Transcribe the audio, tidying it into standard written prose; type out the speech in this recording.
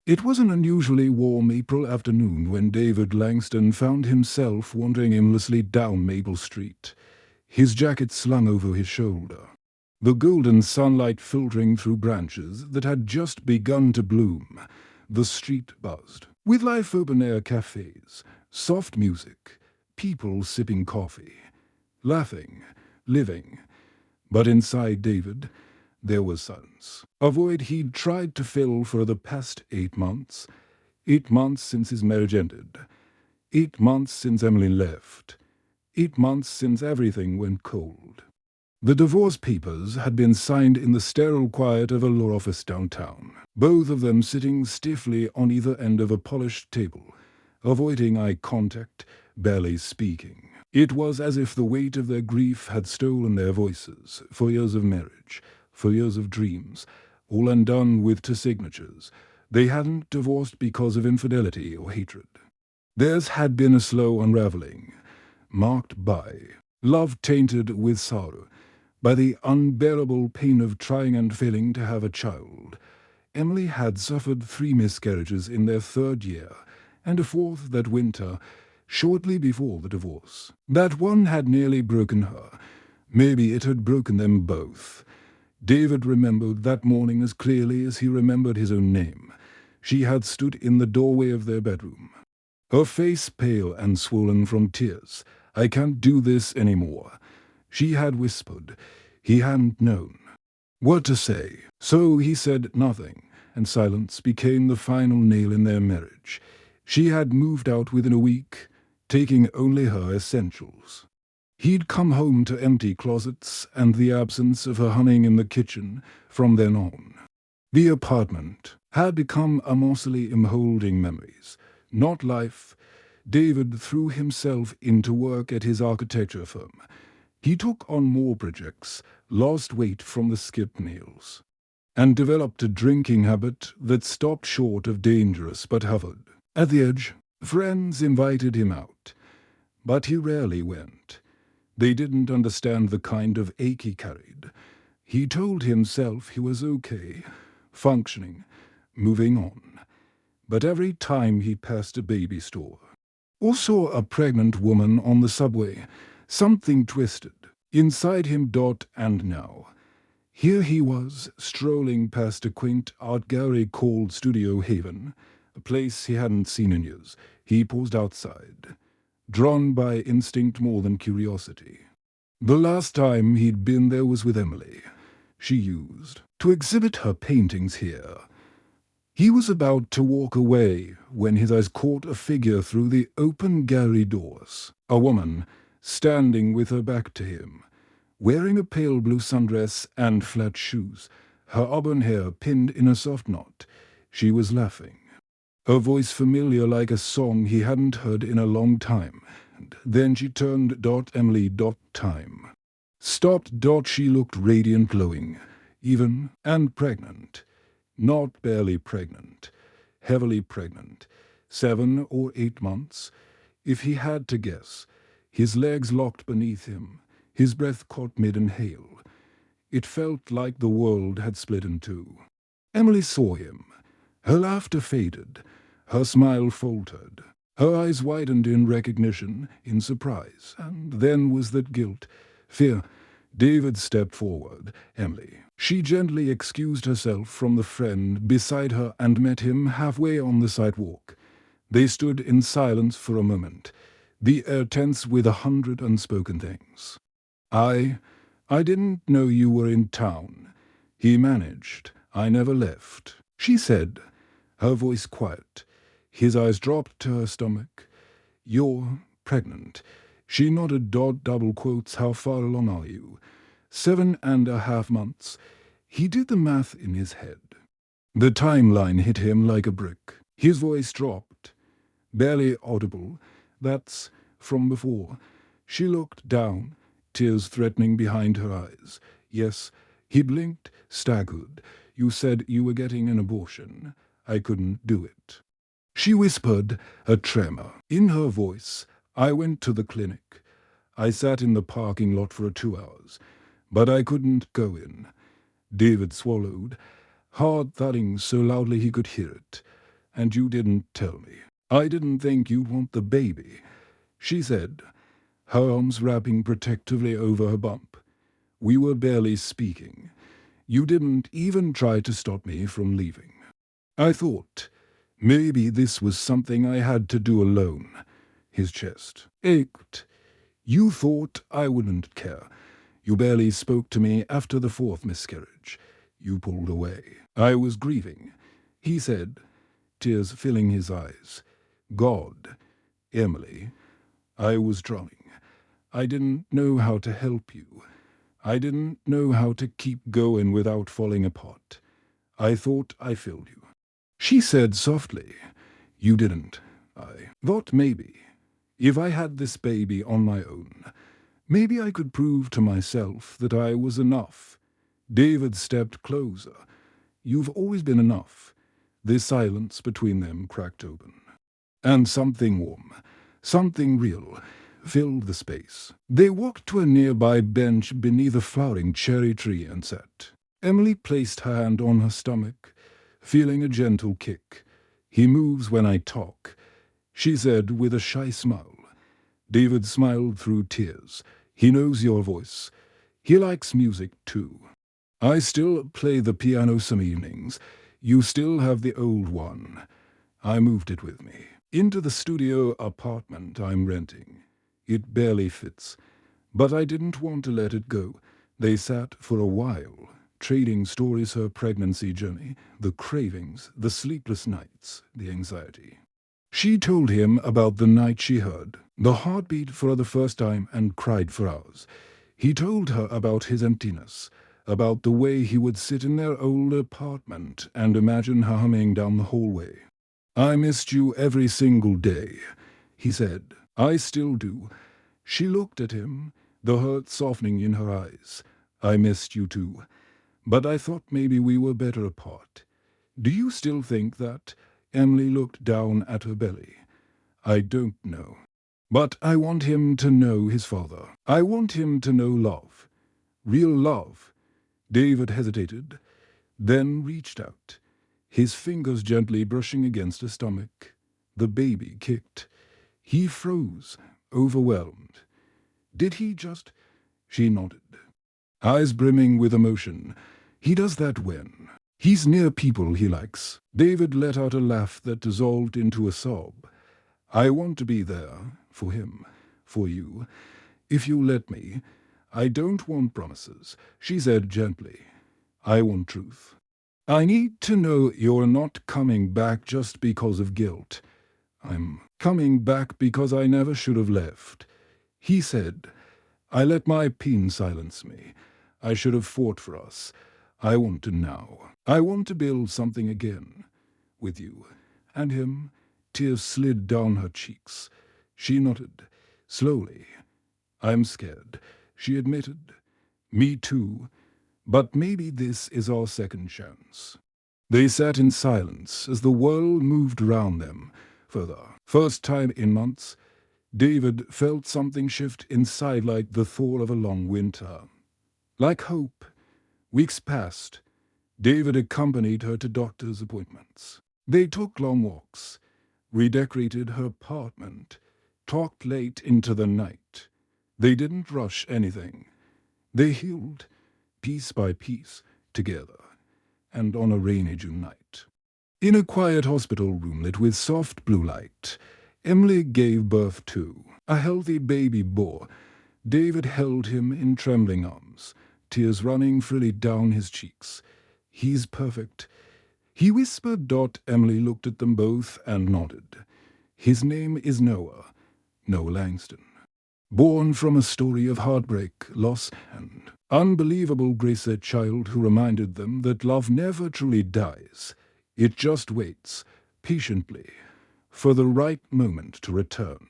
It was an unusually warm April afternoon when David Langston found himself wandering aimlessly down Maple Street, his jacket slung over his shoulder. The golden sunlight filtering through branches that had just begun to bloom, the street buzzed, with live open-air cafes, soft music, people sipping coffee, laughing, living. But inside David, there was silence. A void he'd tried to fill for the past 8 months. 8 months since his marriage ended. 8 months since Emily left. 8 months since everything went cold. The divorce papers had been signed in the sterile quiet of a law office downtown, both of them sitting stiffly on either end of a polished table, avoiding eye contact, barely speaking. It was as if the weight of their grief had stolen their voices, for years of marriage, for years of dreams, all undone with 2 signatures. They hadn't divorced because of infidelity or hatred. Theirs had been a slow unraveling, marked by love tainted with sorrow, by the unbearable pain of trying and failing to have a child. Emily had suffered 3 miscarriages in their 3rd year, and a 4th that winter, shortly before the divorce. That one had nearly broken her. Maybe it had broken them both. David remembered that morning as clearly as he remembered his own name. She had stood in the doorway of their bedroom, her face pale and swollen from tears. "I can't do this anymore," she had whispered. He hadn't known what to say, so he said nothing, and silence became the final nail in their marriage. She had moved out within a week, taking only her essentials. He'd come home to empty closets and the absence of her humming in the kitchen from then on. The apartment had become a mausoleum holding memories, not life. David threw himself into work at his architecture firm. He took on more projects, lost weight from the skipped meals, and developed a drinking habit that stopped short of dangerous but hovered. At the edge, friends invited him out, but he rarely went. They didn't understand the kind of ache he carried. He told himself he was okay, functioning, moving on. But every time he passed a baby store, or saw a pregnant woman on the subway, something twisted inside him. And now, here he was, strolling past a quaint art gallery called Studio Haven, a place he hadn't seen in years. He paused outside, drawn by instinct more than curiosity. The last time he'd been there was with Emily. She used to exhibit her paintings here. He was about to walk away when his eyes caught a figure through the open gallery doors. A woman, standing with her back to him, wearing a pale blue sundress and flat shoes, her auburn hair pinned in a soft knot. She was laughing, her voice familiar like a song he hadn't heard in a long time. And then she turned. Emily. Time. Stopped. She looked radiant, glowing, even and pregnant. Not barely pregnant, heavily pregnant. 7 or 8 months, if he had to guess. His legs locked beneath him, his breath caught mid-inhale. It felt like the world had split in 2. Emily saw him. Her laughter faded, her smile faltered. Her eyes widened in recognition, in surprise, and then was that guilt, fear. David stepped forward. "Emily." She gently excused herself from the friend beside her and met him halfway on the sidewalk. They stood in silence for a moment, the air tense with 100 unspoken things. I didn't know you were in town," he managed. "I never left," she said, her voice quiet. His eyes dropped to her stomach. "You're pregnant." She nodded. Double quotes. "How far along are you?" 7.5 months. He did the math in his head. The timeline hit him like a brick. His voice dropped, barely audible. "That's from before." She looked down, tears threatening behind her eyes. "Yes." He blinked, staggered. "You said you were getting an abortion. I couldn't do it." She whispered, a tremor in her voice. "I went to the clinic. I sat in the parking lot for 2 hours, but I couldn't go in." David swallowed, heart thudding so loudly he could hear it. and you didn't tell me. I didn't think you'd want the baby," she said, her arms wrapping protectively over her bump. "We were barely speaking. You didn't even try to stop me from leaving. I thought maybe this was something I had to do alone." His chest ached. "You thought I wouldn't care. You barely spoke to me after the 4th miscarriage. You pulled away." "I was grieving," he said, tears filling his eyes. "God, Emily, I was drowning. I didn't know how to help you. I didn't know how to keep going without falling apart. I thought I failed you." She said softly, "You didn't. I thought maybe, if I had this baby on my own, maybe I could prove to myself that I was enough." David stepped closer. "You've always been enough." The silence between them cracked open. And something warm, something real, filled the space. They walked to a nearby bench beneath a flowering cherry tree and sat. Emily placed her hand on her stomach, feeling a gentle kick. "He moves when I talk," she said with a shy smile. David smiled through tears. "He knows your voice. He likes music too. I still play the piano some evenings. You still have the old one. I moved it with me into the studio apartment I'm renting. It barely fits, but I didn't want to let it go." They sat for a while, trading stories: her pregnancy journey, the cravings, the sleepless nights, the anxiety. She told him about the night she heard the heartbeat for the first time and cried for hours. He told her about his emptiness, about the way he would sit in their old apartment and imagine her humming down the hallway. "I missed you every single day," he said. "I still do." She looked at him, the hurt softening in her eyes. "I missed you too. But I thought maybe we were better apart. Do you still think that?" Emily looked down at her belly. "I don't know. But I want him to know his father. I want him to know love. Real love." David hesitated, then reached out, his fingers gently brushing against her stomach. The baby kicked. He froze, overwhelmed. "Did he just—" She nodded, eyes brimming with emotion. "He does that when he's near people he likes." David let out a laugh that dissolved into a sob. "I want to be there, for him, for you, if you let me. I don't want promises," she said gently. "I want truth. I need to know you're not coming back just because of guilt. I'm coming back because I never should have left." He said, "I let my pain silence me. I should have fought for us. I want to now. I want to build something again. With you." And him. Tears slid down her cheeks. She nodded, slowly. "I'm scared," she admitted. "Me too. But maybe this is our second chance." They sat in silence as the world moved around them. For the first time in months, David felt something shift inside, like the thaw of a long winter. Like hope. Weeks passed. David accompanied her to doctor's appointments. They took long walks, redecorated her apartment, talked late into the night. They didn't rush anything. They healed, piece by piece, together, and on a rainy June night. In a quiet hospital room lit with soft blue light, Emily gave birth to a healthy baby boy. David held him in trembling arms, tears running freely down his cheeks. "He's perfect," he whispered. Emily looked at them both and nodded. "His name is Noah Langston. Born from a story of heartbreak, loss, and unbelievable grace, a child who reminded them that love never truly dies. It just waits, patiently, for the right moment to return."